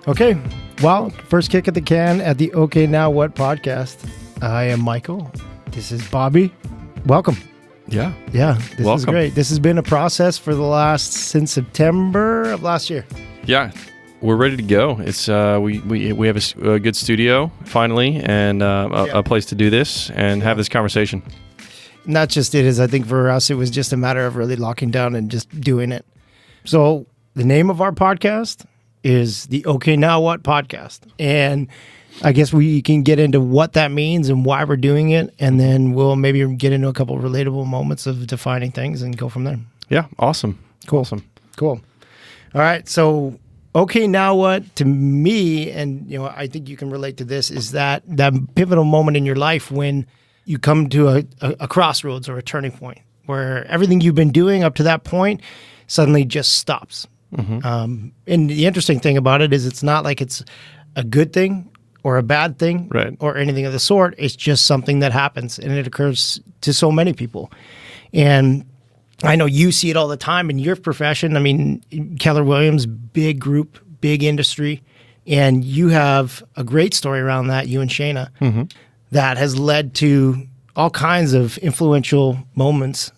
Okay, well, first kick at the can at the Okay Now What podcast. I am Michael. This is Bobby. Welcome. Yeah. This is great. This has been a process for since September of last year. Yeah, we're ready to go. It's we have a good studio finally, and a place to do this and have this conversation. Not just it is. I think for us, it was just a matter of really locking down and just doing it. So the name of our podcast is the Okay Now What podcast. And I guess we can get into what that means and why we're doing it. And then we'll maybe get into a couple of relatable moments of defining things and go from there. Yeah. Awesome. Cool. Awesome. Cool. All right. So, okay, now what to me, and I think you can relate to this, is that pivotal moment in your life when you come to a crossroads or a turning point where everything you've been doing up to that point suddenly just stops. Mm-hmm. And the interesting thing about it is it's not like it's a good thing or a bad thing, right, or anything of the sort. It's just something that happens, and it occurs to so many people. And I know you see it all the time in your profession. I mean, Keller Williams, big group, big industry, and you have a great story around that, you and Shayna, mm-hmm, that has led to all kinds of influential moments.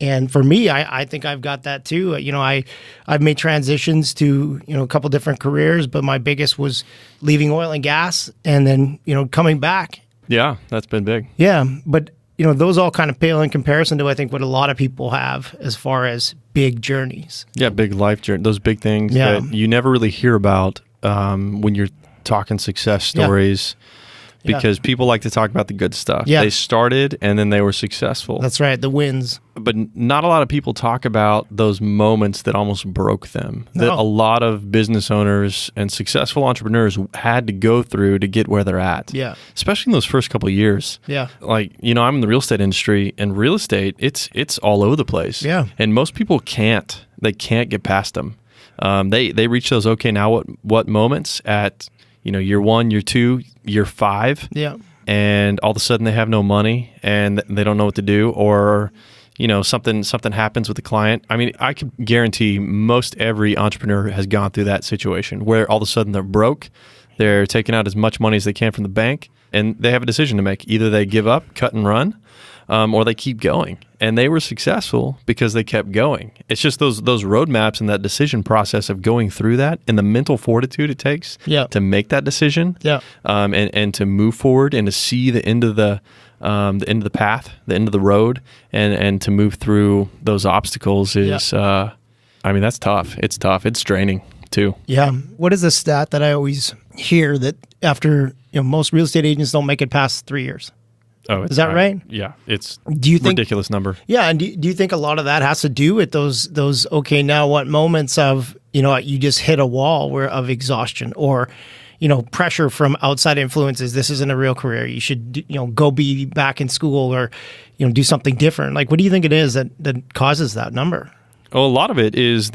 And for me, I think I've got that too. I've made transitions to, a couple different careers, but my biggest was leaving oil and gas and then, coming back. Yeah, that's been big. Yeah. But, those all kind of pale in comparison to, I think, what a lot of people have as far as big journeys. Yeah, big life journey, those big things that you never really hear about when you're talking success stories. Yeah. Because people like to talk about the good stuff. Yeah. They started and then they were successful. That's right, the wins. But not a lot of people talk about those moments that almost broke them. No. That a lot of business owners and successful entrepreneurs had to go through to get where they're at. Yeah. Especially in those first couple of years. Yeah. Like, I'm in the real estate industry, and real estate, it's all over the place. Yeah. And most people can't get past them. They reach those okay now what moments at year 1, year 2, year 5. Yeah. And all of a sudden they have no money and they don't know what to do, or, something happens with the client. I mean, I can guarantee most every entrepreneur has gone through that situation where all of a sudden they're broke, they're taking out as much money as they can from the bank, and they have a decision to make. Either they give up, cut and run, or they keep going. And they were successful because they kept going. It's just those roadmaps and that decision process of going through that and the mental fortitude it takes to make that decision, and to move forward and to see the end of the path, the end of the road, and to move through those obstacles is, that's tough. It's tough. It's draining too. Yeah. What is the stat that I always hear that after, most real estate agents don't make it past 3 years? Oh, is that right? Yeah, it's ridiculous number. Yeah, and do you think a lot of that has to do with those okay now what moments of you just hit a wall of exhaustion, or pressure from outside influences? This isn't a real career. You should go be back in school, or do something different. Like, what do you think it is that causes that number? Well, a lot of it is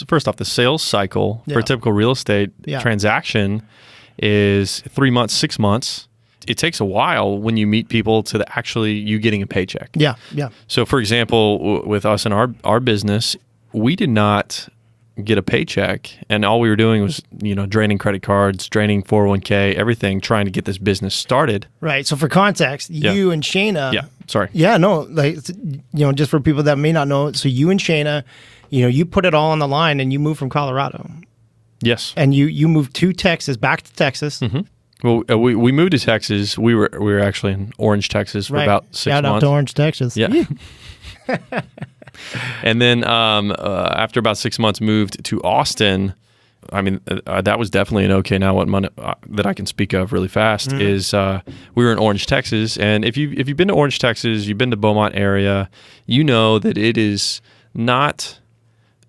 first off, the sales cycle for a typical real estate transaction is 3 months, 6 months. It takes a while when you meet people to actually you getting a paycheck. Yeah, yeah. So, for example, with us and our business, we did not get a paycheck, and all we were doing was draining credit cards, draining 401k, everything, trying to get this business started. Right. So, for context, you and Shayna. Yeah. Sorry. Yeah. No. Like just for people that may not know, so you and Shayna, you put it all on the line, and you moved from Colorado. Yes. And you moved to Texas, back to Texas. Mm-hmm. Well, we moved to Texas. We were actually in Orange, Texas for about 6 months. Shout out to Orange, Texas. Yeah. And then after about 6 months, moved to Austin. I mean, that was definitely an okay now what money that I can speak of really fast is we were in Orange, Texas. And if you've been to Orange, Texas, you've been to Beaumont area, that it is not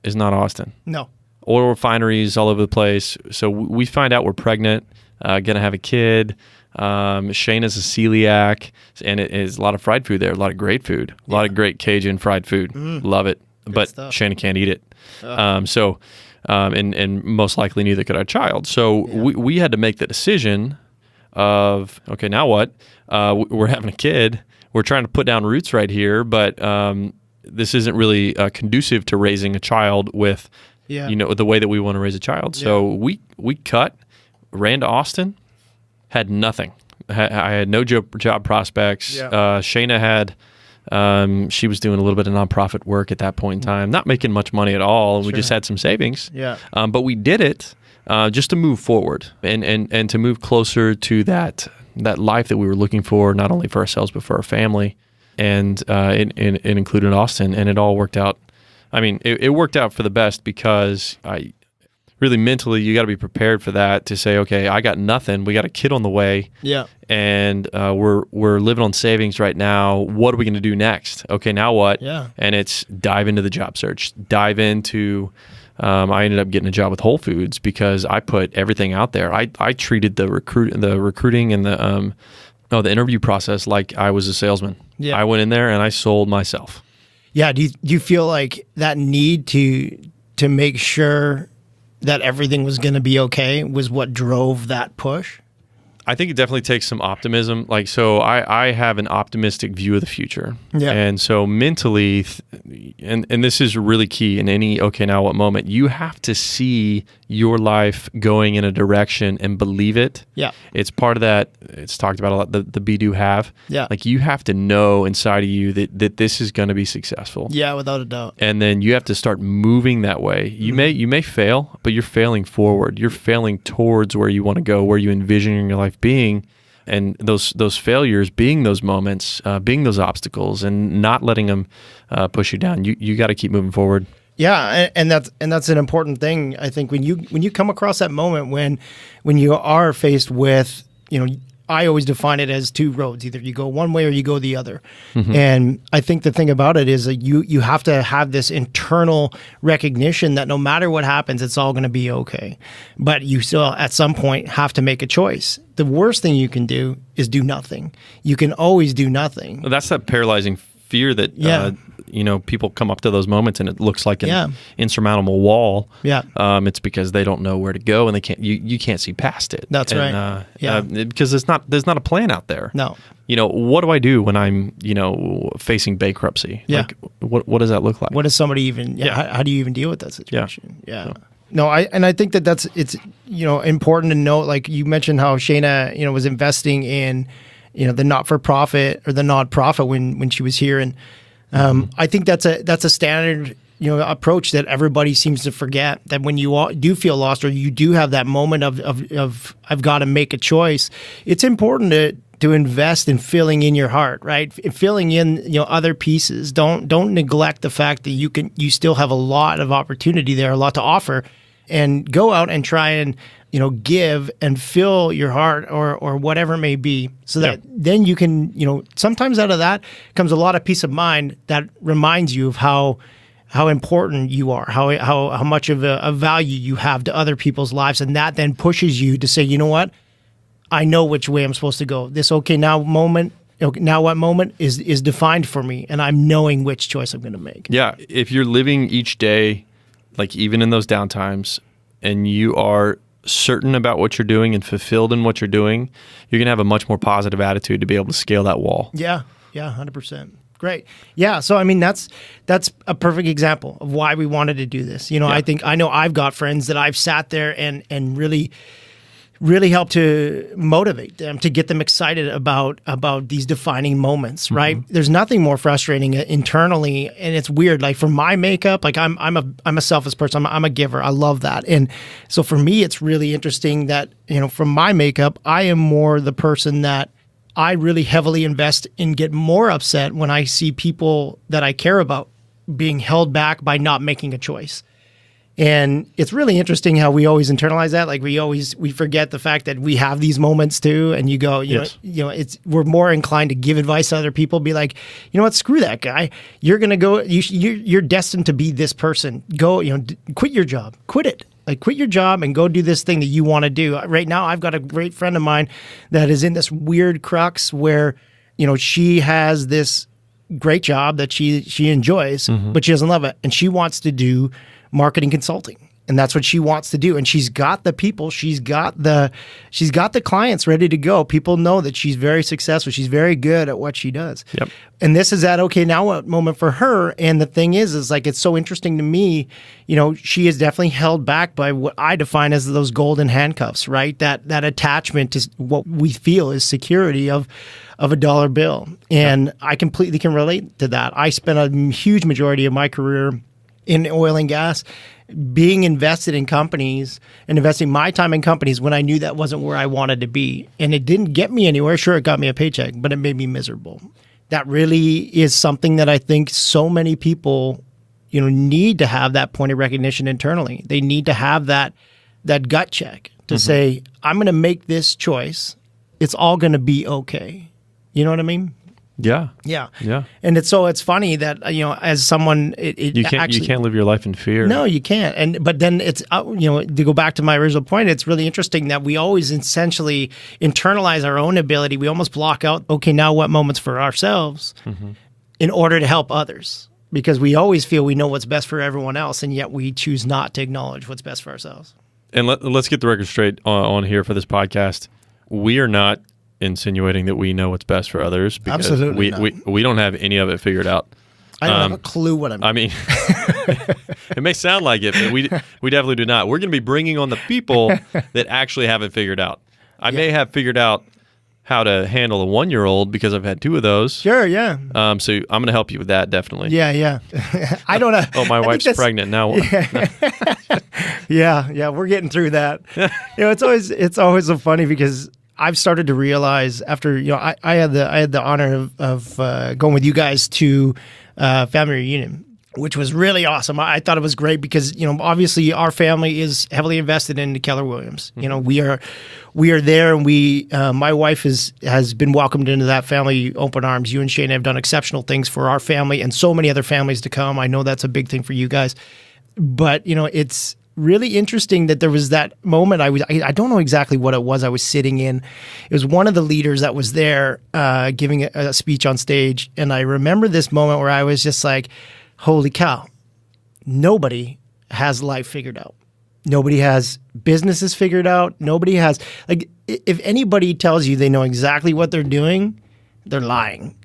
Austin. No. Oil refineries all over the place. So we find out we're pregnant. Going to have a kid. Shayna's a celiac, and it is a lot of fried food there, a lot of great food, a lot of great Cajun fried food. Love it. Good but stuff. Shayna can't eat it. And most likely neither could our child. So we had to make the decision of, okay, now what? We're having a kid. We're trying to put down roots right here, but this isn't really conducive to raising a child with Yeah. you know, the way that we want to raise a child. So we cut, ran to Austin, had nothing. I had no job prospects. Yeah. Shayna had, she was doing a little bit of nonprofit work at that point in time, not making much money at all. And we just had some savings. Yeah. But we did it just to move forward and to move closer to that life that we were looking for, not only for ourselves, but for our family. And it included Austin, and it all worked out. I mean, it worked out for the best because really mentally, you got to be prepared for that, to say, okay, I got nothing. We got a kid on the way. Yeah. And we're living on savings right now. What are we going to do next? Okay, now what? Yeah. And it's dive into the job search. Dive into, I ended up getting a job with Whole Foods because I put everything out there. I treated the recruiting and the interview process like I was a salesman. Yeah. I went in there and I sold myself. Yeah. Do you feel like that need to make sure that everything was going to be okay was what drove that push? I think it definitely takes some optimism. Like, so I have an optimistic view of the future. Yeah. And so mentally, and this is really key in any okay, now what moment, you have to see your life going in a direction and believe it. Yeah. It's part of that. It's talked about a lot, the be, do, have. Yeah. Like, you have to know inside of you that this is going to be successful. Yeah, without a doubt. And then you have to start moving that way. You may fail, but you're failing forward. You're failing towards where you want to go, where you envision your life being. And those failures being those moments, being those obstacles, and not letting them push you down. You got to keep moving forward. Yeah, and that's an important thing. I think when you come across that moment when you are faced with, I always define it as two roads. Either you go one way or you go the other. Mm-hmm. And I think the thing about it is that you have to have this internal recognition that no matter what happens, it's all going to be okay. But you still, at some point, have to make a choice. The worst thing you can do is do nothing. You can always do nothing. Well, that's that paralyzing fear that people come up to those moments and it looks like an insurmountable wall. Yeah. It's because they don't know where to go and they can't. You can't see past it. That's right. Because there's not a plan out there. No. What do I do when I'm facing bankruptcy? Yeah. Like, what does that look like? What does somebody even? How do you even deal with that situation? Yeah. No, I think it's important to note. Like you mentioned how Shayna was investing in the not-for-profit or the nonprofit when she was here, and I think that's a standard approach that everybody seems to forget. That when you do feel lost or you do have that moment of I've got to make a choice, it's important to invest in filling in your heart, right? Filling in other pieces. Don't neglect the fact that you still have a lot of opportunity there, a lot to offer, and go out and try and give and fill your heart or whatever it may be, so that then you can, sometimes out of that comes a lot of peace of mind that reminds you of how important you are, how much of a value you have to other people's lives. And that then pushes you to say, you know what, I know which way I'm supposed to go. This now what moment is defined for me, and I'm knowing which choice I'm going to make. Yeah. If you're living each day, like even in those downtimes, and you are certain about what you're doing and fulfilled in what you're doing, you're going to have a much more positive attitude to be able to scale that wall. Yeah, 100%. Great. Yeah, so I mean that's a perfect example of why we wanted to do this. I know I've got friends that I've sat there and really helped to motivate them, to get them excited about these defining moments, right? Mm-hmm. There's nothing more frustrating internally, and it's weird. Like for my makeup, like I'm a selfish person. I'm a giver. I love that, and so for me, it's really interesting that from my makeup, I am more the person that I really heavily invest in, get more upset when I see people that I care about being held back by not making a choice. And it's really interesting how we always internalize that. Like we forget the fact that we have these moments too. And you go, we're more inclined to give advice to other people. Be like, you know what? Screw that guy. You're gonna go. You're destined to be this person. Go. Quit your job. Quit it. Like quit your job and go do this thing that you want to do. Right now, I've got a great friend of mine that is in this weird crux where, she has this great job that she enjoys, but she doesn't love it, and she wants to do marketing consulting. And that's what she wants to do. And she's got the people, she's got the clients ready to go. People know that she's very successful. She's very good at what she does. Yep. And this is that, okay, now what moment for her. And the thing is like, it's so interesting to me, she is definitely held back by what I define as those golden handcuffs, right? That attachment to what we feel is security of a dollar bill. And I completely can relate to that. I spent a huge majority of my career in oil and gas, being invested in companies and investing my time in companies when I knew that wasn't where I wanted to be. And it didn't get me anywhere. Sure, it got me a paycheck, but it made me miserable. That really is something that I think so many people, need to have that point of recognition internally. They need to have that gut check to say, I'm going to make this choice. It's all going to be okay. You know what I mean? Yeah. Yeah. Yeah. And it's funny that, as someone, you can't live your life in fear. No, you can't. But then it's, to go back to my original point, it's really interesting that we always essentially internalize our own ability. We almost block out, okay, now what moments for ourselves in order to help others, because we always feel we know what's best for everyone else. And yet we choose not to acknowledge what's best for ourselves. And let's get the record straight on here for this podcast. We are not insinuating that we know what's best for others, because Absolutely we don't have any of it figured out. I don't have a clue what I'm doing. I mean, it may sound like it, but we definitely do not. We're going to be bringing on the people that actually have it figured out. I may have figured out how to handle a 1-year-old because I've had 2 of those. Sure, yeah. So I'm going to help you with that, definitely. Yeah. I don't know. Oh, my wife's pregnant now. Yeah, we're getting through that. It's always so funny because I've started to realize after, I had the honor of going with you guys to family reunion, which was really awesome. I thought it was great because, obviously our family is heavily invested in Keller Williams. We are there, and my wife has been welcomed into that family open arms. You and Shane have done exceptional things for our family and so many other families to come. I know that's a big thing for you guys, but it's really interesting that there was that moment. I don't know exactly what it was I was sitting in. It was one of the leaders that was there giving a speech on stage. And I remember this moment where I was just like, holy cow, nobody has life figured out. Nobody has businesses figured out. Nobody has, if anybody tells you they know exactly what they're doing, they're lying.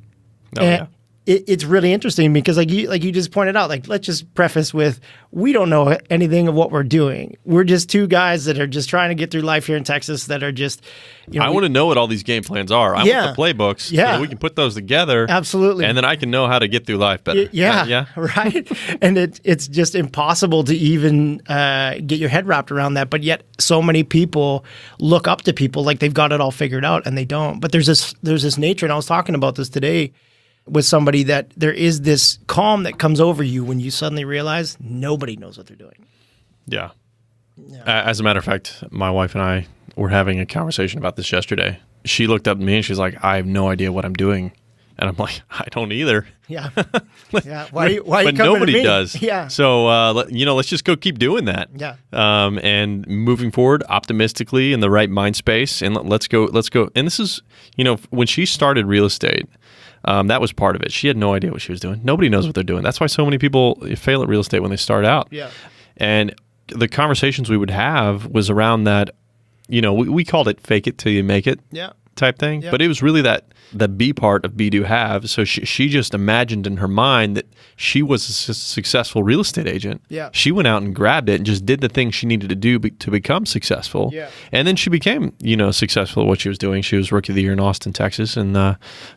Oh, yeah. It's really interesting because like you just pointed out, let's just preface with, we don't know anything of what we're doing. We're just 2 guys that are just trying to get through life here in Texas that are just, I want to know what all these game plans are. I want the playbooks. Yeah. We can put those together. Absolutely. And then I can know how to get through life better. Yeah. Right. And it's just impossible to even get your head wrapped around that. But yet so many people look up to people like they've got it all figured out, and they don't. But there's this nature, and I was talking about this today with somebody, that there is this calm that comes over you when you suddenly realize nobody knows what they're doing. Yeah. As a matter of fact, my wife and I were having a conversation about this yesterday. She looked up at me and she's like, I have no idea what I'm doing. And I'm like, I don't either. Yeah. Why are you but coming nobody to me? does. Yeah. So, let's just go keep doing that. Yeah. And moving forward optimistically in the right mind space. And let's go. And this is, when she started real estate, that was part of it. She had no idea what she was doing. Nobody knows what they're doing. That's why so many people fail at real estate when they start out. Yeah. And the conversations we would have was around that, we called it fake it till you make it type thing. Yeah. But it was really the B part of be, do, have. So she just imagined in her mind that she was a successful real estate agent. Yeah. She went out and grabbed it and just did the things she needed to do to become successful. Yeah. And then she became, successful at what she was doing. She was Rookie of the Year in Austin, Texas, and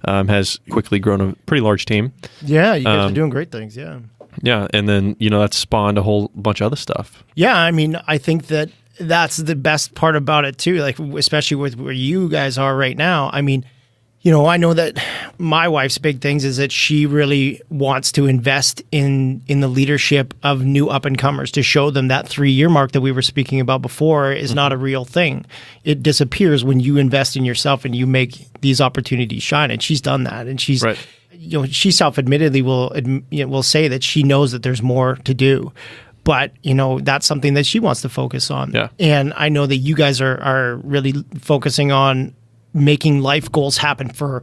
has quickly grown a pretty large team. Yeah, you guys are doing great things, yeah. Yeah, and then, that's spawned a whole bunch of other stuff. Yeah, I mean, I think that's the best part about it too, especially with where you guys are right now. I mean, I know that my wife's big things is that she really wants to invest in the leadership of new up-and-comers to show them that 3-year mark that we were speaking about before is not a real thing. It disappears when you invest in yourself and you make these opportunities shine. And she's done that. And she's, right. She self-admittedly will say that she knows that there's more to do. But, that's something that she wants to focus on. Yeah. And I know that you guys are really focusing on making life goals happen for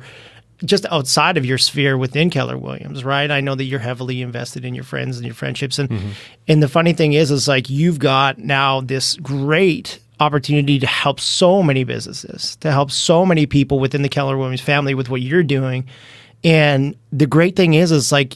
just outside of your sphere within Keller Williams, right? I know that you're heavily invested in your friends and your friendships. And the funny thing is like you've got now this great opportunity to help so many businesses, to help so many people within the Keller Williams family with what you're doing. And the great thing is like,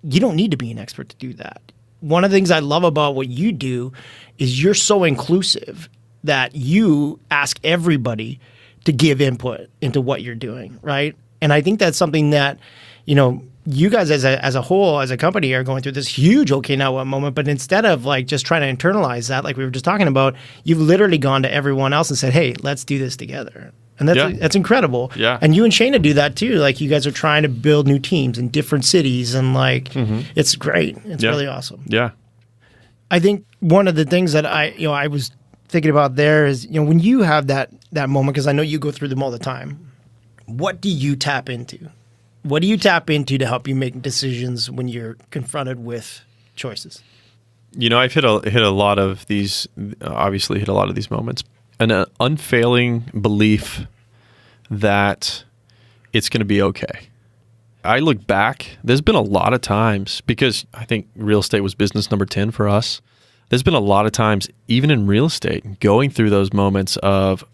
you don't need to be an expert to do that. One of the things I love about what you do is you're so inclusive that you ask everybody to give input into what you're doing, right? And I think that's something that, you guys as a whole, as a company, are going through this huge okay now what moment, but instead of like just trying to internalize that, like we were just talking about, you've literally gone to everyone else and said, hey, let's do this together. And that's incredible. Yeah. And you and Shayna do that too. Like you guys are trying to build new teams in different cities, and like it's great. It's really awesome. Yeah. I think one of the things that I was thinking about there is, when you have that moment, because I know you go through them all the time, what do you tap into? What do you tap into to help you make decisions when you're confronted with choices? I've hit a lot of these, obviously hit a lot of these moments. An unfailing belief that it's going to be okay. I look back, there's been a lot of times, because I think real estate was business number 10 for us. There's been a lot of times, even in real estate, going through those moments of,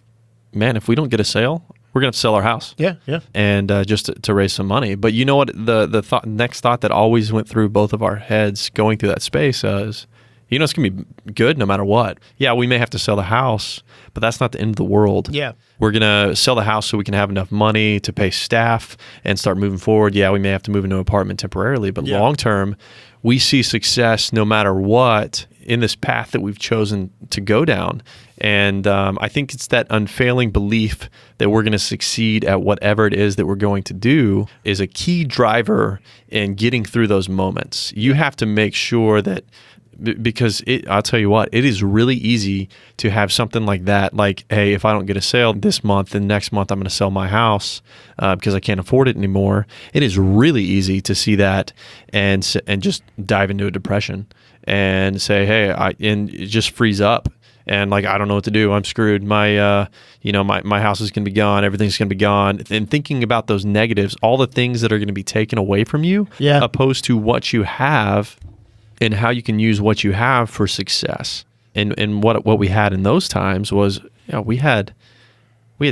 man, if we don't get a sale, we're going to have to sell our house. Yeah. And just to raise some money. But you know what? The next thought that always went through both of our heads going through that space is, it's going to be good no matter what. Yeah, we may have to sell the house, but that's not the end of the world. Yeah. We're going to sell the house so we can have enough money to pay staff and start moving forward. Yeah, we may have to move into an apartment temporarily, but long term, we see success no matter what in this path that we've chosen to go down. And I think it's that unfailing belief that we're going to succeed at whatever it is that we're going to do is a key driver in getting through those moments. You have to make sure that, because I'll tell you what, it is really easy to have something like that. Like, hey, if I don't get a sale this month, then next month I'm going to sell my house because I can't afford it anymore. It is really easy to see that and just dive into a depression and say, hey, and just freeze up. And like, I don't know what to do. I'm screwed. My house is going to be gone. Everything's going to be gone. And thinking about those negatives, all the things that are going to be taken away from you, opposed to what you have and how you can use what you have for success. And what we had in those times was, we had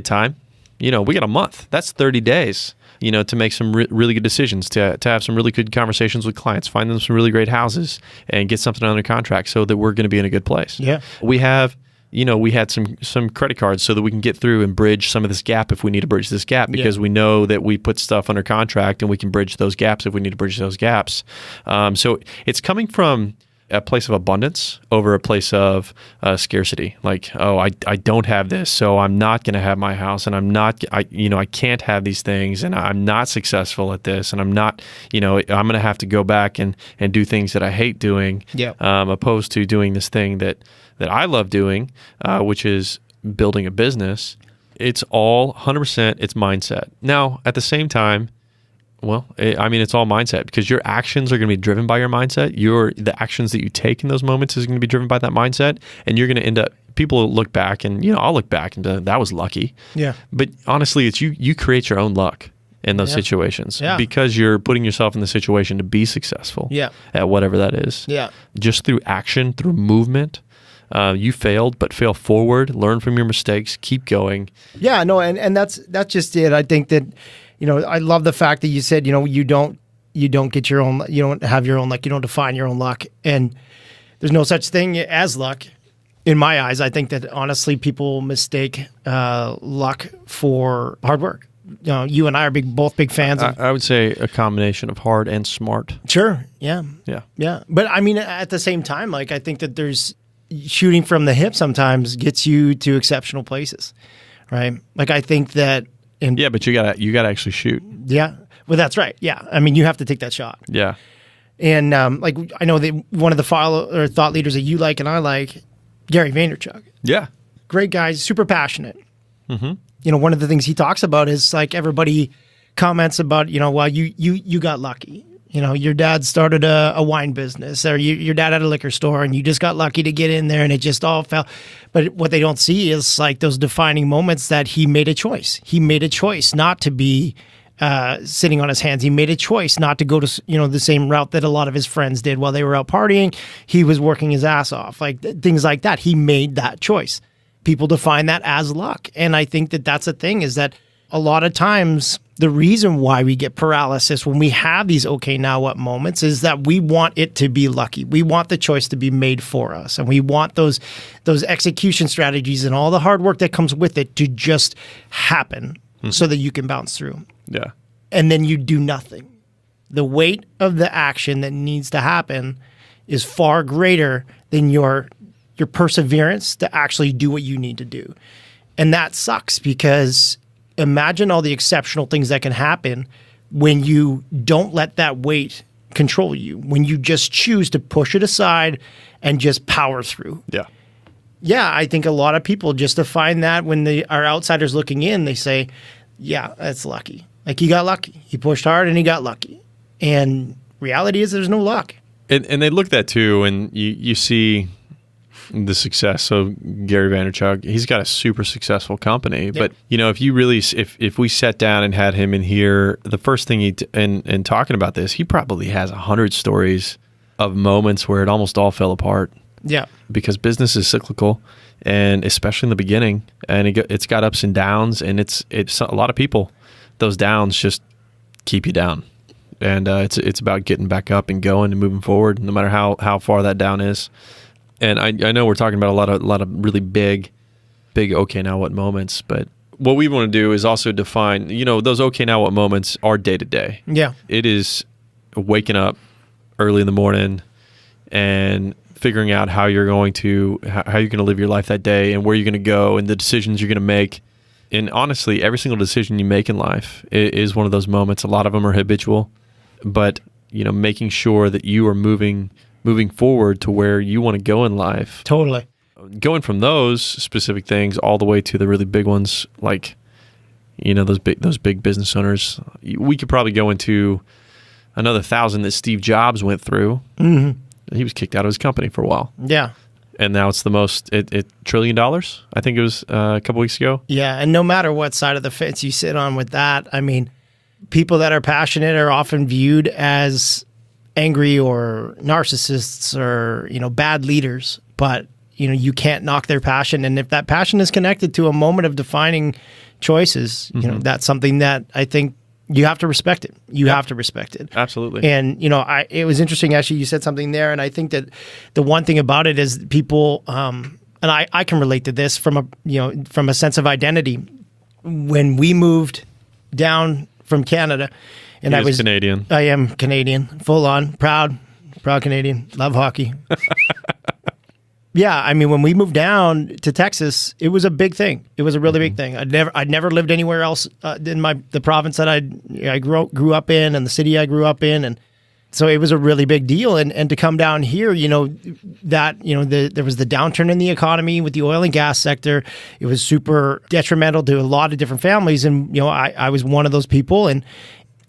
time. We got a month. That's 30 days. To make some really good decisions, to have some really good conversations with clients, find them some really great houses, and get something under contract so that we're going to be in a good place. Yeah. We have, we had some credit cards so that we can get through and bridge some of this gap if we need to bridge this gap, because we know that we put stuff under contract and we can bridge those gaps if we need to bridge those gaps. So it's coming from a place of abundance over a place of scarcity. Like, I don't have this, so I'm not going to have my house, and I can't have these things, and I'm not successful at this, and I'm not, I'm going to have to go back and do things that I hate doing, opposed to doing this thing that I love doing, which is building a business. It's all 100%, it's mindset. Now, at the same time, it's all mindset, because your actions are going to be driven by your mindset. The actions that you take in those moments is going to be driven by that mindset, and you're going to end up. People will look back, and I'll look back and that was lucky. Yeah. But honestly, it's you create your own luck in those situations because you're putting yourself in the situation to be successful. At whatever that is. Just through action, through movement. You failed, but fail forward. Learn from your mistakes. Keep going. Yeah. No, and that's just it. I think that. I love the fact that you said, you don't get your own, you don't have your own luck, you don't define your own luck. And there's no such thing as luck in my eyes. I think that honestly, people mistake luck for hard work. You and I are both big fans of. I would say a combination of hard and smart. Sure. Yeah. But at the same time, like, I think that there's shooting from the hip sometimes gets you to exceptional places, right? Like, I think that. But you gotta actually shoot. Yeah, well, that's right. Yeah, you have to take that shot. Yeah, and I know that one of the thought leaders that you like and I like, Gary Vaynerchuk. Yeah, great guy, super passionate. Mm-hmm. One of the things he talks about is like everybody comments about you got lucky. Your dad started a wine business, or your dad had a liquor store, and you just got lucky to get in there, and it just all fell. But what they don't see is like those defining moments that he made a choice. He made a choice not to be sitting on his hands. He made a choice not to go to, the same route that a lot of his friends did while they were out partying. He was working his ass off, like things like that. He made that choice. People define that as luck. And I think that that's a thing, is that a lot of times the reason why we get paralysis when we have these okay, now what moments is that we want it to be lucky. We want the choice to be made for us. And we want those execution strategies and all the hard work that comes with it to just happen so that you can bounce through. Yeah. And then you do nothing. The weight of the action that needs to happen is far greater than your perseverance to actually do what you need to do. And that sucks, because imagine all the exceptional things that can happen when you don't let that weight control you, when you just choose to push it aside and just power through. Yeah. Yeah, I think a lot of people just define that when they are outsiders looking in, they say, yeah, that's lucky. Like, he got lucky. He pushed hard and he got lucky. And reality is there's no luck. And they look at that too, and you see the success. So Gary Vaynerchuk, he's got a super successful company. Yep. But if you really, if we sat down and had him in here, the first thing and talking about this, he probably has 100 stories of moments where it almost all fell apart. Yeah, because business is cyclical, and especially in the beginning, and it's got ups and downs, and it's a lot of people. Those downs just keep you down, and it's about getting back up and going and moving forward, no matter how far that down is. And I know we're talking about a lot of really big okay, now what moments, but what we want to do is also define, those okay, now what moments are day to day. Yeah. It is waking up early in the morning and figuring out how you're going to live your life that day, and where you're going to go, and the decisions you're going to make. And honestly, every single decision you make in life is one of those moments. A lot of them are habitual, but making sure that you are moving forward to where you want to go in life. Totally. Going from those specific things all the way to the really big ones, like, those big business owners. We could probably go into another 1,000 that Steve Jobs went through. Mm-hmm. He was kicked out of his company for a while. Yeah. And now it's the most, $1 trillion, I think it was a couple weeks ago. Yeah. And no matter what side of the fence you sit on with that, I mean, people that are passionate are often viewed as angry or narcissists or, bad leaders, but, you can't knock their passion. And if that passion is connected to a moment of defining choices, that's something that I think you have to respect it. You have to respect it. Absolutely. And, it was interesting, actually, you said something there. And I think that the one thing about it is people, and I can relate to this from a sense of identity. When we moved down from Canada, and I was Canadian. I am Canadian, full on, proud Canadian, love hockey. Yeah, I mean, when we moved down to Texas, it was a big thing. It was a really big thing. I'd never lived anywhere else in the province that I grew up in, and the city I grew up in, and so it was a really big deal. And to come down here, there was the downturn in the economy with the oil and gas sector. It was super detrimental to a lot of different families, and I was one of those people. And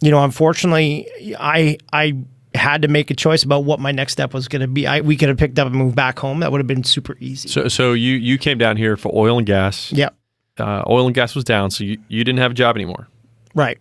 unfortunately, I had to make a choice about what my next step was going to be. We could have picked up and moved back home. That would have been super easy. So you came down here for oil and gas. Yeah. Oil and gas was down, so you didn't have a job anymore. Right.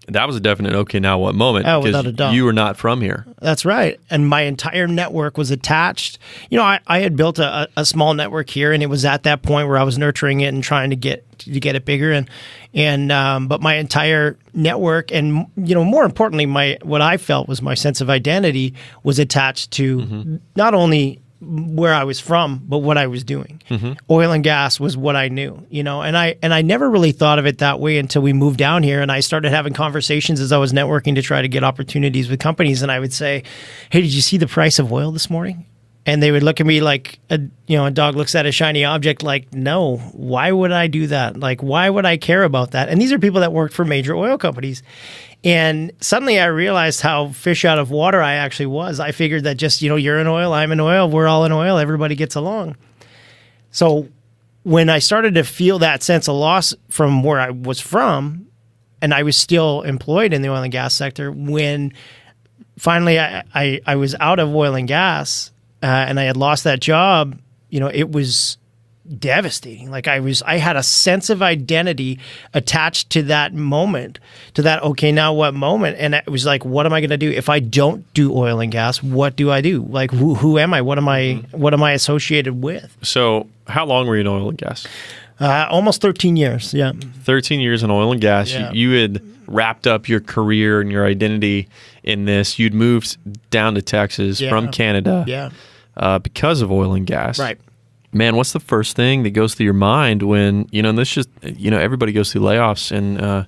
That was a definite okay, now what moment. Oh, without a doubt. You were not from here. That's right. And my entire network was attached. I had built a small network here, and it was at that point where I was nurturing it and trying to get it bigger. But my entire network, and more importantly, what I felt was my sense of identity was attached to not only where I was from, but what I was doing. Oil and gas was what I knew, and I never really thought of it that way until we moved down here, and I started having conversations as I was networking to try to get opportunities with companies. And I would say, hey, did you see the price of oil this morning? And they would look at me like a dog looks at a shiny object, like, no, why would I do that? Like, why would I care about that? And these are people that worked for major oil companies. And suddenly I realized how fish out of water I actually was. I figured that just, you're in oil, I'm in oil, we're all in oil, everybody gets along. So when I started to feel that sense of loss from where I was from, and I was still employed in the oil and gas sector, when finally I was out of oil and gas and I had lost that job, it was devastating. Like I had a sense of identity attached to that moment, to that, okay, now what moment? And it was like, what am I going to do? If I don't do oil and gas, what do I do? Like, who am I? What am I associated with? So how long were you in oil and gas? Almost 13 years. Yeah. 13 years in oil and gas. Yeah. You had wrapped up your career and your identity in this. You'd moved down to Texas from Canada because of oil and gas. Right. Man, what's the first thing that goes through your mind when, and this just, everybody goes through layoffs and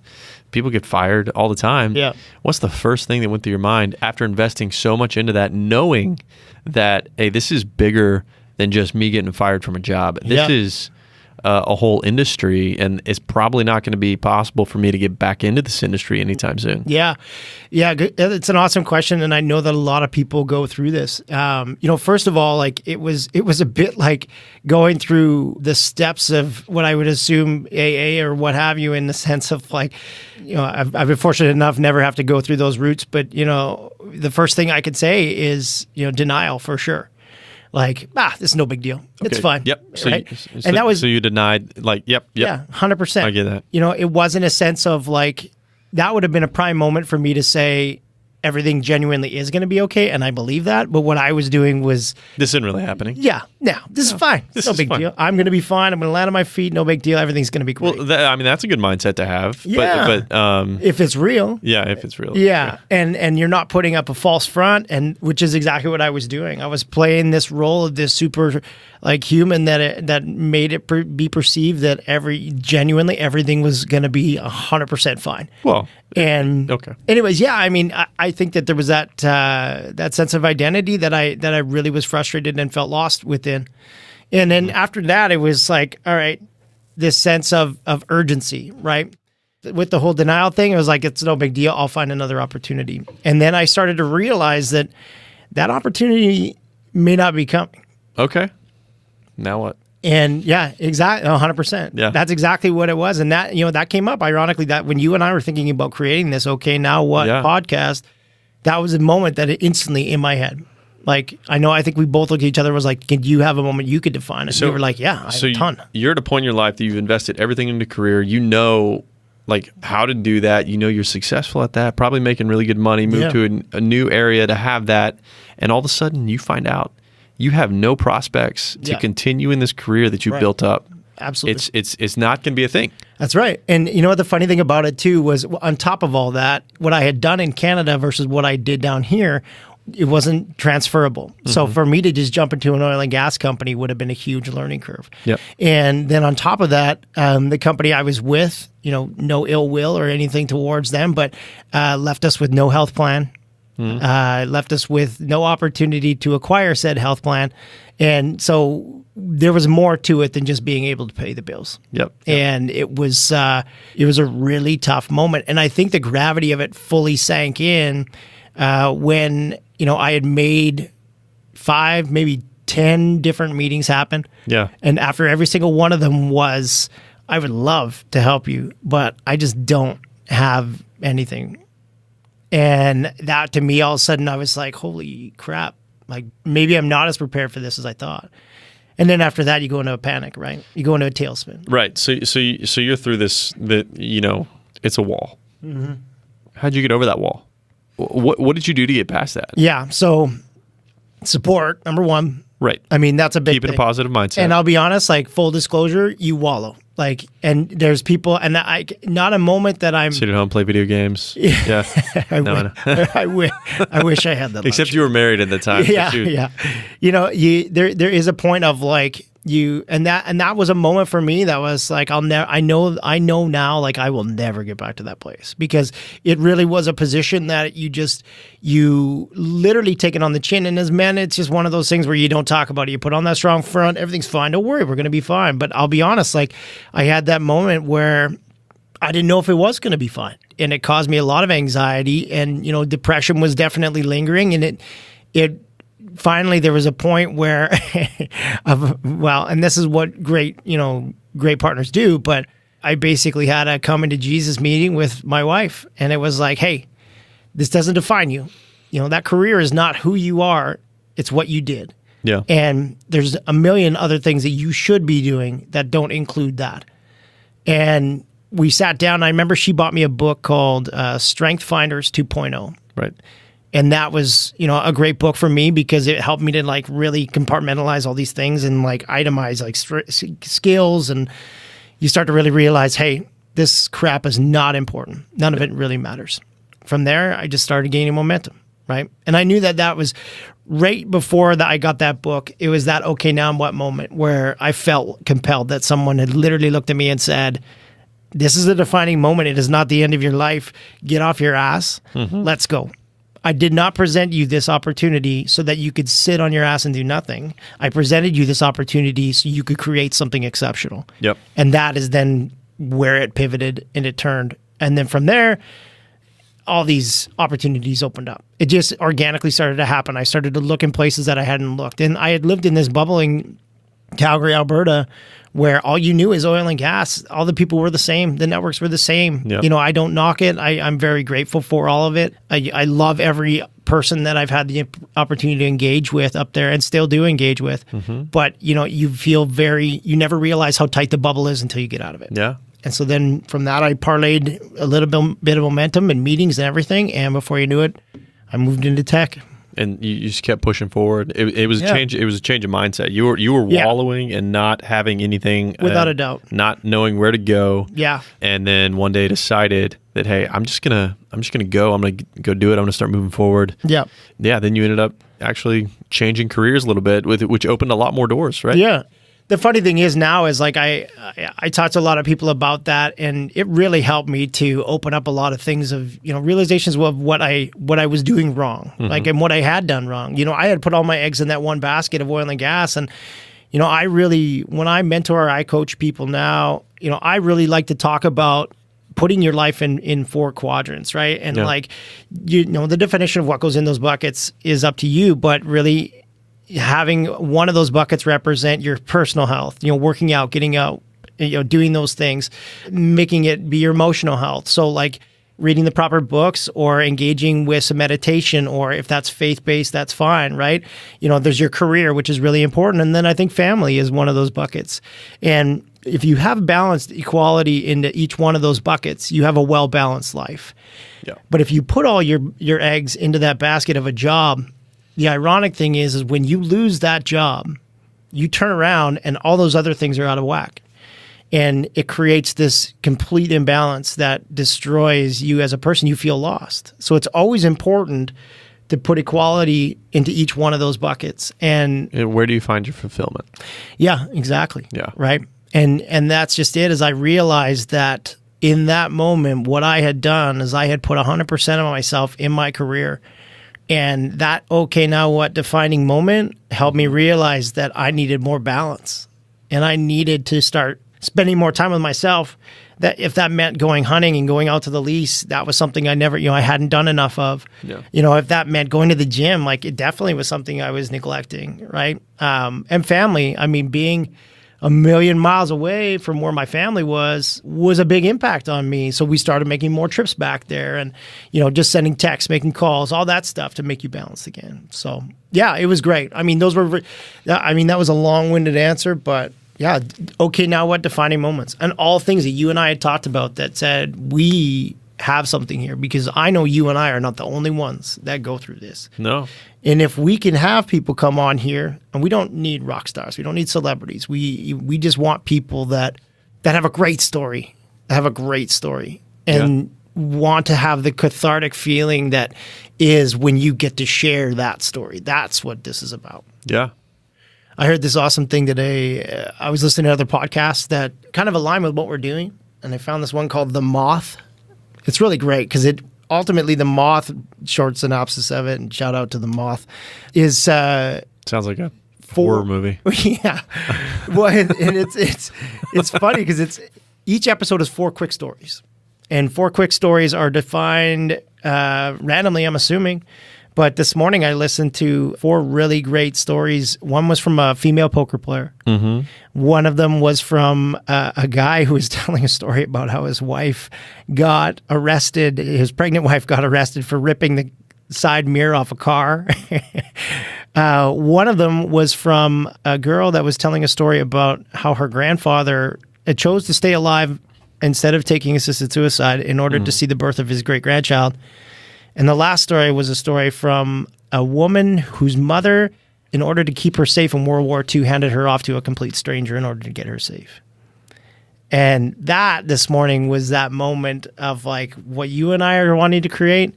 people get fired all the time. Yeah. What's the first thing that went through your mind after investing so much into that, knowing that, hey, this is bigger than just me getting fired from a job. This is a whole industry, and it's probably not going to be possible for me to get back into this industry anytime soon. Yeah. It's an awesome question, and I know that a lot of people go through this. First of all, like it was a bit like going through the steps of what I would assume AA or what have you, in the sense of like, I've been fortunate enough never have to go through those routes, but the first thing I could say is denial for sure. Like, this is no big deal. Okay. It's fine. Yep. So, right? And that was, so you denied, like, yep. Yeah, 100%. I get that. It wasn't a sense of like, that would have been a prime moment for me to say everything genuinely is going to be okay, and I believe that. But what I was doing was, this isn't really happening. Yeah, no, this is fine. It's no big deal. I'm going to be fine. I'm going to land on my feet. No big deal. Everything's going to be great. Well, that's a good mindset to have. Yeah, but if it's real. Yeah, if it's real. Yeah, and you're not putting up a false front, and which is exactly what I was doing. I was playing this role of this super like human that made it be perceived that genuinely everything was going to be 100% fine. Well. And okay. Anyways, yeah, I mean, I think that there was that sense of identity that I really was frustrated and felt lost within. And then after that, it was like, all right, this sense of urgency, right? With the whole denial thing, it was like, it's no big deal. I'll find another opportunity. And then I started to realize that opportunity may not be coming. Okay. Now what? And yeah, exactly, 100%. Yeah. That's exactly what it was. And that, that came up, ironically, that when you and I were thinking about creating this, okay, now what podcast, that was a moment that it instantly in my head. Like, I think we both looked at each other and was like, "Can you have a moment you could define it?" So, we were like, yeah, I have a ton. You're at a point in your life that you've invested everything into career. Like how to do that. You're successful at that, probably making really good money, move to a new area to have that. And all of a sudden you find out you have no prospects to continue in this career that you built up. Absolutely. It's not going to be a thing. That's right. And what the funny thing about it too was, on top of all that, what I had done in Canada versus what I did down here, it wasn't transferable. Mm-hmm. So for me to just jump into an oil and gas company would have been a huge learning curve. Yep. And then on top of that, the company I was with, no ill will or anything towards them, but left us with no health plan. Left us with no opportunity to acquire said health plan. And so there was more to it than just being able to pay the bills. Yep. And it was a really tough moment. And I think the gravity of it fully sank in when, I had made 5, maybe 10 different meetings happen. Yeah. And after every single one of them was, I would love to help you, but I just don't have anything. And that, to me, all of a sudden, I was like, holy crap. Like, maybe I'm not as prepared for this as I thought. And then after that, you go into a panic, right? You go into a tailspin. Right. So you're through this, it's a wall. Mm-hmm. How'd you get over that wall? What did you do to get past that? Yeah. So support, number one. Right. I mean, that's a big Keeping thing. a positive mindset. And I'll be honest, like, full disclosure, you wallow. Like, and there's people, and not a moment that I'm sit at home, play video games. Yeah. I wish I had that. Except you were married at the time. Yeah. Yeah. There is a point of like, and that was a moment for me that was like, I know now, like, I will never get back to that place, because it really was a position that you literally take it on the chin. And as men, it's just one of those things where you don't talk about it. You put on that strong front, everything's fine. Don't worry, we're going to be fine. But I'll be honest, like, I had that moment where I didn't know if it was going to be fine, and it caused me a lot of anxiety, and, depression was definitely lingering, and it finally, there was a point where, and this is what great partners do, but I basically had a come into Jesus meeting with my wife, and it was like, hey, this doesn't define you. That career is not who you are. It's what you did. Yeah. And there's a million other things that you should be doing that don't include that. And we sat down. I remember she bought me a book called Strength Finders 2.0. Right. And that was, a great book for me because it helped me to like really compartmentalize all these things and like itemize like skills. And you start to really realize, hey, this crap is not important. None of it really matters. From there, I just started gaining momentum, right? And I knew that was right before that I got that book. It was that, okay, now in what moment where I felt compelled that someone had literally looked at me and said, this is a defining moment. It is not the end of your life. Get off your ass. Let's go. I did not present you this opportunity so that you could sit on your ass and do nothing. I presented you this opportunity so you could create something exceptional. Yep. And that is then where it pivoted and it turned. And then from there, all these opportunities opened up. It just organically started to happen. I started to look in places that I hadn't looked. And I had lived in this bubbling Calgary, Alberta, where all you knew is oil and gas. All the people were the same. The networks were the same. Yep. I don't knock it. I'm very grateful for all of it. I love every person that I've had the opportunity to engage with up there and still do engage with. But, you feel you never realize how tight the bubble is until you get out of it. Yeah. And so then from that, I parlayed a little bit of momentum and meetings and everything. And before you knew it, I moved into tech. And you just kept pushing forward. It was a change. It was a change of mindset. You were wallowing and not having anything, without a doubt, not knowing where to go. Yeah. And then one day decided that, hey, I'm just gonna go. I'm gonna go do it. I'm gonna start moving forward. Yeah. Yeah. Then you ended up actually changing careers a little bit, which opened a lot more doors, right? Yeah. The funny thing is now is like I talked to a lot of people about that, and it really helped me to open up a lot of things of realizations of what I was doing wrong, like, and what I had done wrong. I had put all my eggs in that one basket of oil and gas, and I really, when I mentor, I coach people now. I really like to talk about putting your life in 4 quadrants, right? And like the definition of what goes in those buckets is up to you, but really, having one of those buckets represent your personal health, working out, getting out, doing those things, making it be your emotional health. So like reading the proper books or engaging with some meditation, or if that's faith-based, that's fine, right? There's your career, which is really important. And then I think family is one of those buckets. And if you have balanced equality into each one of those buckets, you have a well-balanced life. Yeah. But if you put all your eggs into that basket of a job, the ironic thing is when you lose that job, you turn around and all those other things are out of whack. And it creates this complete imbalance that destroys you as a person. You feel lost. So it's always important to put equality into each one of those buckets. And where do you find your fulfillment? Yeah, exactly. Yeah. Right. And that's just it, is I realized that in that moment, what I had done is I had put 100% of myself in my career. And that, okay, now what defining moment helped me realize that I needed more balance, and I needed to start spending more time with myself. That if that meant going hunting and going out to the lease, that was something I never, I hadn't done enough of. Yeah. If that meant going to the gym, like it definitely was something I was neglecting, right? And family, being a million miles away from where my family was a big impact on me. So we started making more trips back there, and, just sending texts, making calls, all that stuff to make you balanced again. So yeah, it was great. That was a long-winded answer, but yeah. Okay. Now what defining moments, and all things that you and I had talked about that said, we have something here, because I know you and I are not the only ones that go through this. No. And if we can have people come on here, and we don't need rock stars, we don't need celebrities. We just want people that have a great story, and want to have the cathartic feeling that is when you get to share that story. That's what this is about. Yeah. I heard this awesome thing today. I was listening to other podcasts that kind of align with what we're doing, and I found this one called The Moth. It's really great because ultimately The Moth, short synopsis of it, and shout out to The Moth, is sounds like a horror movie. Yeah. Well, and it's funny because each episode is 4 quick stories, and 4 quick stories are defined randomly, I'm assuming. But this morning I listened to 4 really great stories. One was from a female poker player. Mm-hmm. One of them was from a guy who was telling a story about how his wife got arrested. His pregnant wife got arrested for ripping the side mirror off a car. One of them was from a girl that was telling a story about how her grandfather chose to stay alive instead of taking assisted suicide in order to see the birth of his great-grandchild. And the last story was a story from a woman whose mother, in order to keep her safe in World War II, handed her off to a complete stranger in order to get her safe. And that this morning was that moment of like what you and I are wanting to create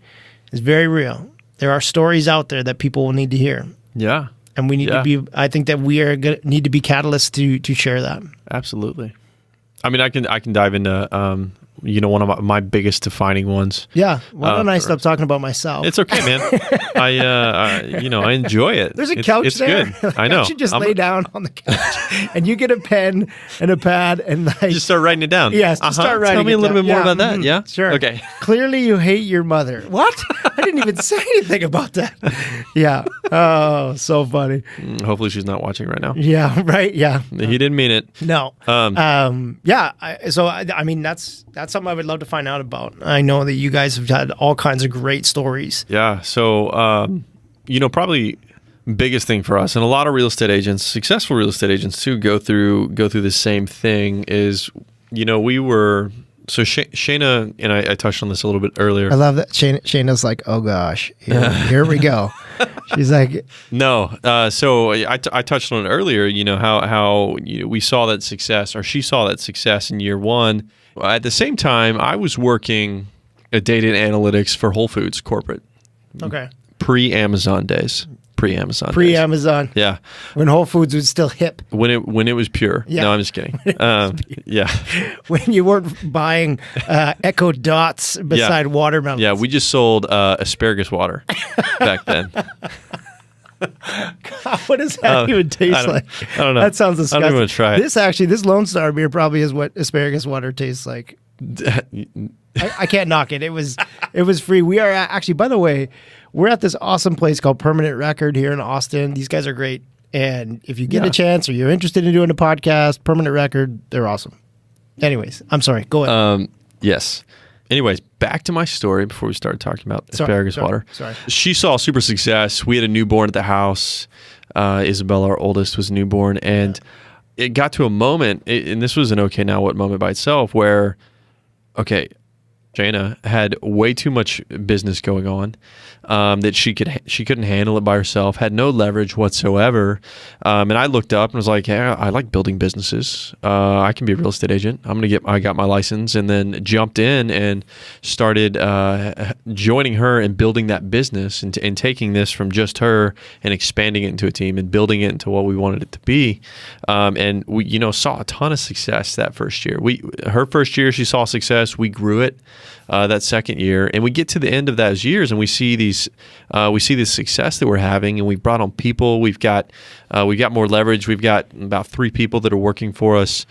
is very real. There are stories out there that people will need to hear. Yeah. And we need to be, I think that we are need to be catalysts to share that. Absolutely. I mean, I can dive into, one of my biggest defining ones. Yeah. Why don't I stop talking about myself? It's okay, man. I enjoy it. There's a couch it's there. Good. I know. I should just lay down on the couch and you get a pen and a pad and like. Just start writing it down. Yes. Start writing Tell me a little bit more about that. Yeah. Sure. Okay. Clearly you hate your mother. What? I didn't even say anything about that. Yeah. Oh, so funny. Hopefully she's not watching right now. Yeah. Right. Yeah. He didn't mean it. No. Yeah. I mean, that's something I would love to find out about. I know that you guys have had all kinds of great stories. Yeah. So, probably biggest thing for us, and a lot of real estate agents, successful real estate agents too, go through the same thing is, we were, so Shayna, and I touched on this a little bit earlier. I love that. Shayna's like, oh gosh, here we go. She's like, no. So I touched on it earlier, how we saw that success, or she saw that success in year one. At the same time, I was working at data and analytics for Whole Foods corporate. Okay. Pre-Amazon days. Pre-Amazon. Yeah. When Whole Foods was still hip. When it was pure. Yeah. No, I'm just kidding. Yeah. When you weren't buying Echo Dots beside watermelons. Yeah, we just sold asparagus water back then. God, what does that even taste like? I don't know. That sounds disgusting. I don't even want to try it. This Lone Star beer probably is what asparagus water tastes like. I can't knock it. It was free. We are actually, by the way, we're at this awesome place called Permanent Record here in Austin. These guys are great. And if you get a chance or you're interested in doing a podcast, Permanent Record, they're awesome. Anyways, I'm sorry. Go ahead. Yes. Anyways, back to my story before we started talking about asparagus water. Sorry. She saw super success. We had a newborn at the house. Isabella, our oldest, was a newborn. And it got to a moment, and this was an okay now what moment by itself, where, okay, Jana had way too much business going on that she couldn't handle it by herself, had no leverage whatsoever. And I looked up and was like, yeah, I like building businesses. I can be a real estate agent. I got my license, and then jumped in and started joining her and building that business and taking this from just her and expanding it into a team and building it into what we wanted it to be. And we, saw a ton of success that first year. Her first year, she saw success. We grew it. That second year, and we get to the end of those years, and we see this success that we're having, and we brought on people. We've got more leverage. We've got about 3 people that are working for us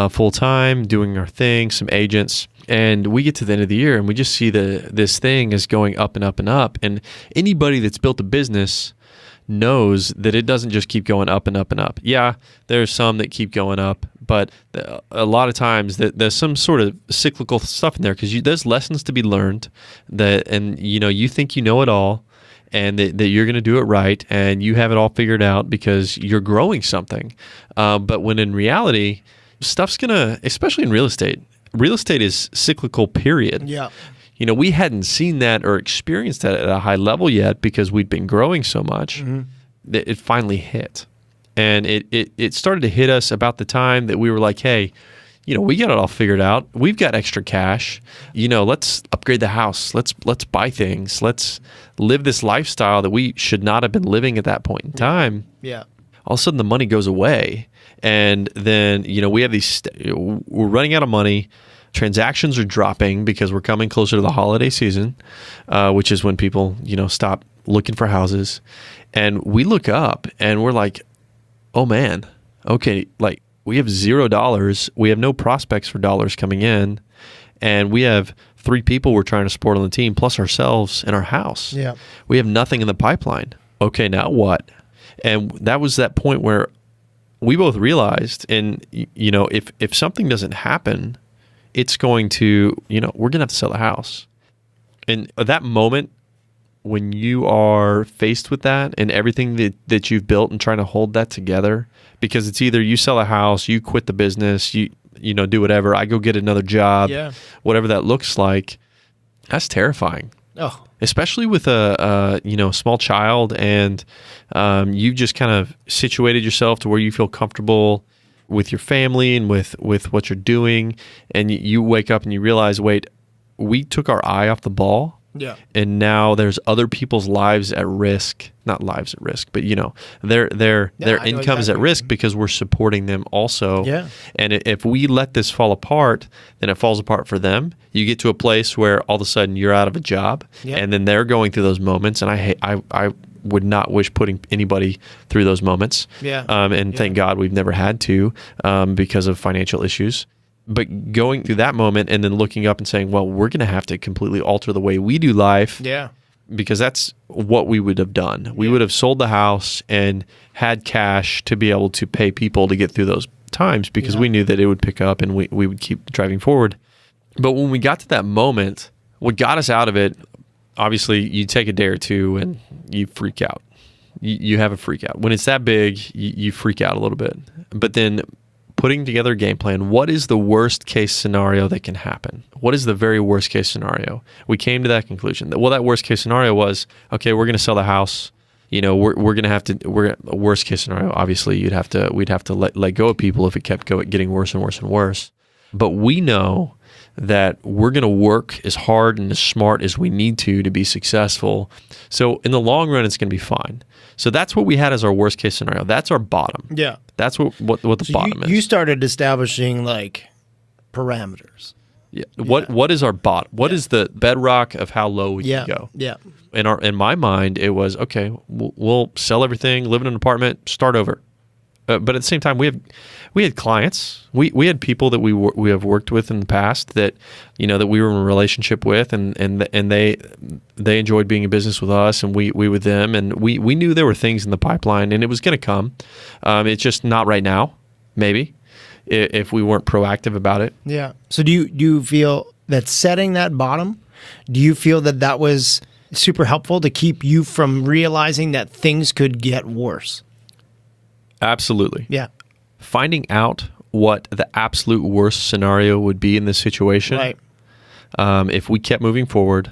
full time, doing our thing. Some agents, and we get to the end of the year, and we just see this thing is going up and up and up. And anybody that's built a business knows that it doesn't just keep going up and up and up. Yeah, there's some that keep going up, but a lot of times there's some sort of cyclical stuff in there because there's lessons to be learned and you think you know it all and that you're going to do it right and you have it all figured out because you're growing something. But when in reality, stuff's going to, especially in real estate is cyclical, period. Yeah. We hadn't seen that or experienced that at a high level yet because we'd been growing so much that it finally hit. And it started to hit us about the time that we were like, hey, we got it all figured out. We've got extra cash. Let's upgrade the house. Let's buy things. Let's live this lifestyle that we should not have been living at that point in time. Yeah. All of a sudden the money goes away. And then, we have we're running out of money. Transactions are dropping because we're coming closer to the holiday season, which is when people, stop looking for houses. And we look up and we're like, oh man, okay, like we have $0. We have no prospects for dollars coming in. And we have 3 people we're trying to support on the team, plus ourselves and our house. Yeah. We have nothing in the pipeline. Okay, now what? And that was that point where we both realized, and, if something doesn't happen, it's going to, we're going to have to sell the house. And at that moment, when you are faced with that and everything that you've built and trying to hold that together, because it's either you sell a house, you quit the business, you do whatever, I go get another job, whatever that looks like, that's terrifying. Oh, especially with a small child, and you've just kind of situated yourself to where you feel comfortable with your family and with what you're doing, and you wake up and you realize, wait, we took our eye off the ball. Yeah. And now there's other people's lives at risk, not lives at risk, but their income is at risk because we're supporting them also. Yeah. And if we let this fall apart, then it falls apart for them. You get to a place where all of a sudden you're out of a job, and then they're going through those moments. And I would not wish putting anybody through those moments. Yeah. Thank God we've never had to because of financial issues. But going through that moment and then looking up and saying, well, we're going to have to completely alter the way we do life. Yeah. Because that's what we would have done. We would have sold the house and had cash to be able to pay people to get through those times, because we knew that it would pick up and we would keep driving forward. But when we got to that moment, what got us out of it, obviously you take a day or two and you freak out. You have a freak out. When it's that big, you freak out a little bit. But then putting together a game plan, what is the worst case scenario that can happen? What is the very worst case scenario? We came to that conclusion. Well, that worst case scenario was, okay, we're going to sell the house. We're going to have to, worst case scenario, obviously we'd have to let go of people if it kept getting worse and worse and worse. But we know that we're going to work as hard and as smart as we need to be successful. So in the long run, it's going to be fine. So that's what we had as our worst case scenario. That's our bottom. Yeah. That's what the bottom is. You started establishing like parameters. Yeah. What is our bottom? What is the bedrock of how low we can go? Yeah. In my mind, it was, okay, we'll sell everything, live in an apartment, start over. But at the same time, we had clients. We had people that we have worked with in the past that that we were in a relationship with, and they enjoyed being in business with us, and we with them, and we knew there were things in the pipeline, and it was going to come. It's just not right now. Maybe if we weren't proactive about it. Yeah. So do you feel that setting that bottom? Do you feel that was super helpful to keep you from realizing that things could get worse? Absolutely. Yeah. Finding out what the absolute worst scenario would be in this situation. Right. If we kept moving forward,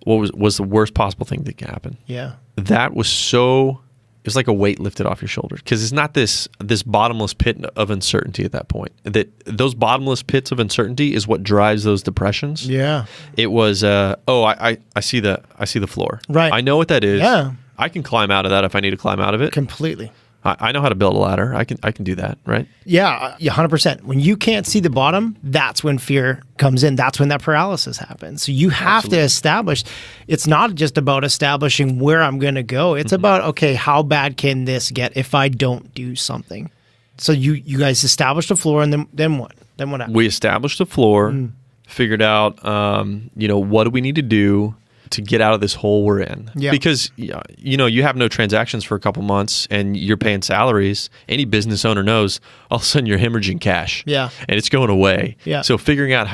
what was the worst possible thing that could happen? Yeah. That was it was like a weight lifted off your shoulders, because it's not this bottomless pit of uncertainty at that point. That those bottomless pits of uncertainty is what drives those depressions. Yeah. It was I see the floor. Right. I know what that is. Yeah. I can climb out of that if I need to climb out of it. Completely. I know how to build a ladder. I can do that, right? Yeah, 100%. When you can't see the bottom, that's when fear comes in. That's when that paralysis happens. So you have to establish, it's not just about establishing where I'm going to go. It's about, okay, how bad can this get if I don't do something? So you guys established a floor, and then what? Then what happened? We established a floor, figured out, what do we need to do to get out of this hole we're in. Yeah. Because, you have no transactions for a couple months and you're paying salaries. Any business owner knows all of a sudden you're hemorrhaging cash. Yeah. And it's going away. Yeah. So figuring out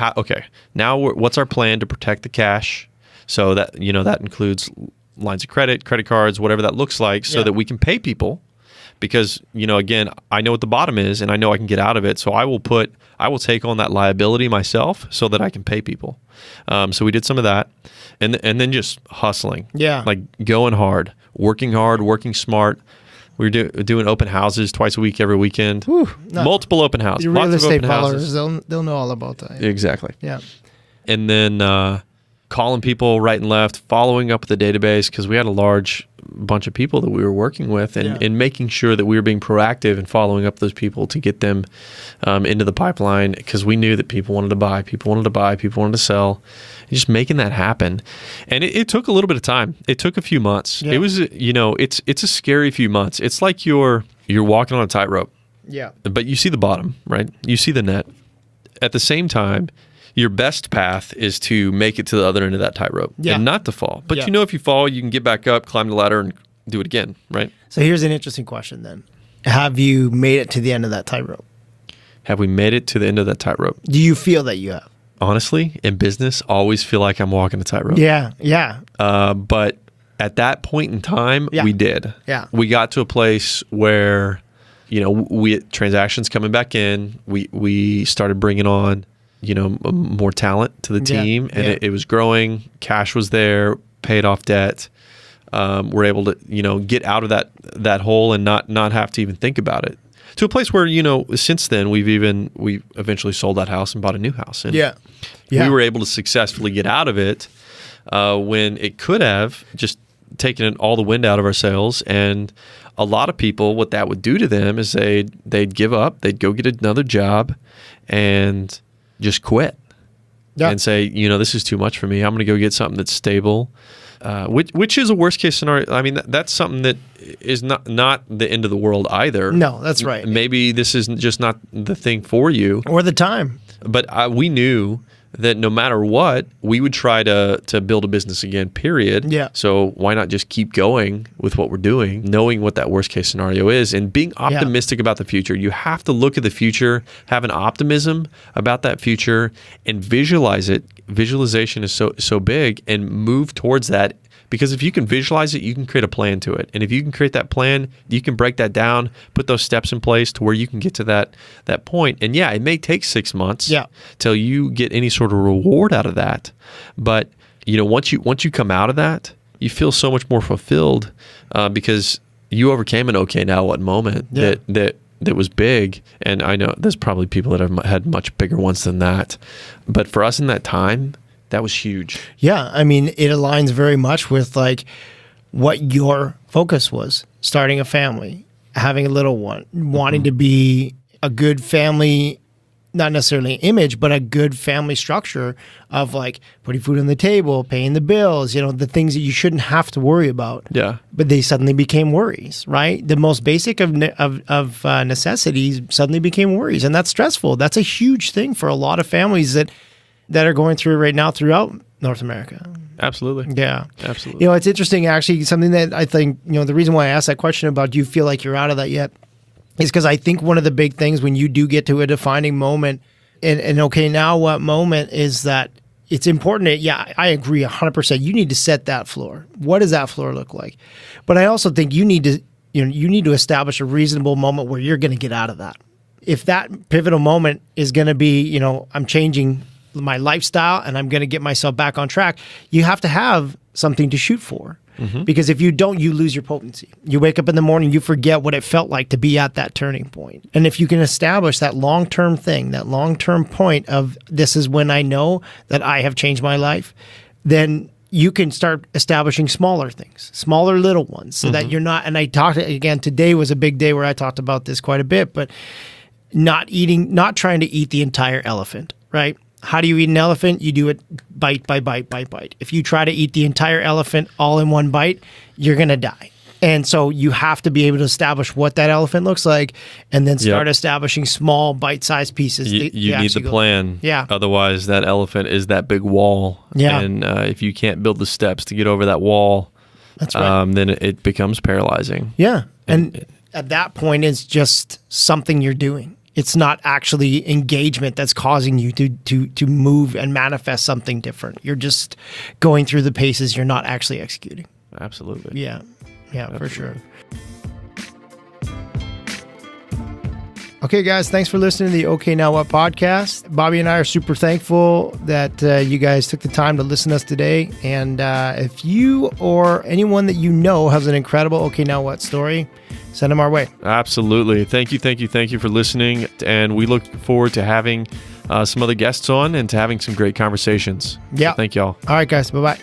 now what's our plan to protect the cash? So that, that includes lines of credit cards, whatever that looks like, so that we can pay people. Because, again, I know what the bottom is and I know I can get out of it. So I will take on that liability myself so that I can pay people. So we did some of that. And then just hustling. Yeah. Like going hard, working smart. We were doing open houses twice a week, every weekend. Whew, multiple open houses. The real lots of estate open followers, houses. they'll know all about that. Exactly. Yeah. And then calling people right and left, following up with the database, because we had a large bunch of people that we were working with, and making sure that we were being proactive and following up those people to get them into the pipeline, because we knew that people wanted to buy, people wanted to sell, and just making that happen. And it took a little bit of time. It took a few months. Yeah. It was, it's a scary few months. It's like you're walking on a tightrope. Yeah. But you see the bottom, right? You see the net. At the same time, your best path is to make it to the other end of that tightrope and not to fall. But if you fall, you can get back up, climb the ladder, and do it again, right? So here's an interesting question then. Have you made it to the end of that tightrope? Have we made it to the end of that tightrope? Do you feel that you have? honestly, in business, always feel like I'm walking a tightrope. Yeah. Yeah. But at that point in time, we did. Yeah. We got to a place where, we transactions coming back in. We started bringing on, more talent to the team, and it was growing. Cash was there, paid off debt. We're able to, get out of that hole and not have to even think about it. To a place where, since then we eventually sold that house and bought a new house. And we were able to successfully get out of it when it could have just taken all the wind out of our sails. And a lot of people, what that would do to them is they'd give up, they'd go get another job and just quit and say, this is too much for me. I'm going to go get something that's stable. Which is a worst case scenario. I mean, that's something that is not the end of the world either. No, that's right. Maybe this is just not the thing for you. Or the time. But we knew that no matter what, we would try to build a business again, period. Yeah. So why not just keep going with what we're doing, knowing what that worst case scenario is, and being optimistic about the future. You have to look at the future, have an optimism about that future, and visualize it. Visualization is so big, and move towards that. Because if you can visualize it, you can create a plan to it. And if you can create that plan, you can break that down, put those steps in place to where you can get to that point. And it may take 6 months till you get any sort of reward out of that. But once you come out of that, you feel so much more fulfilled because you overcame an okay now what moment that was big. And I know there's probably people that have had much bigger ones than that. But for us in that time, that was huge. Yeah. I mean, it aligns very much with like what your focus was: starting a family, having a little one, wanting to be a good family, not necessarily image, but a good family structure of like putting food on the table, paying the bills, the things that you shouldn't have to worry about. Yeah. But they suddenly became worries, right? The most basic of necessities suddenly became worries. And that's stressful. That's a huge thing for a lot of families that are going through right now throughout North America. Absolutely. Yeah. Absolutely. It's interesting, actually, something that I think, the reason why I asked that question about do you feel like you're out of that yet is because I think one of the big things when you do get to a defining moment, and okay, now what moment is that it's important that, I agree 100%. You need to set that floor. What does that floor look like? But I also think you need to establish a reasonable moment where you're going to get out of that. If that pivotal moment is going to be, I'm changing my lifestyle and I'm going to get myself back on track, you have to have something to shoot for. Because if you don't, you lose your potency. You wake up in the morning, you forget what it felt like to be at that turning point. And if you can establish that long-term thing, that long-term point of this is when I know that I have changed my life, then you can start establishing smaller things, smaller little ones, so that you're not, and I talked again, today was a big day where I talked about this quite a bit, but not trying to eat the entire elephant, right? How do you eat an elephant? You do it bite by bite by bite. If you try to eat the entire elephant all in one bite, you're going to die. And so you have to be able to establish what that elephant looks like and then start establishing small bite-sized pieces. You need the plan. Yeah. Otherwise, that elephant is that big wall. Yeah. And if you can't build the steps to get over that wall, that's right. Then it becomes paralyzing. Yeah. And at that point, it's just something you're doing. It's not actually engagement that's causing you to move and manifest something different. You're just going through the paces. You're not actually executing. Absolutely. Yeah. Yeah, absolutely. For sure. Okay, guys, thanks for listening to the Okay Now What podcast. Bobby and I are super thankful that you guys took the time to listen to us today. And if you or anyone that you know has an incredible Okay Now What story, send them our way. Absolutely. Thank you for listening. And we look forward to having some other guests on and to having some great conversations. Yeah. So thank y'all. All right, guys. Bye-bye.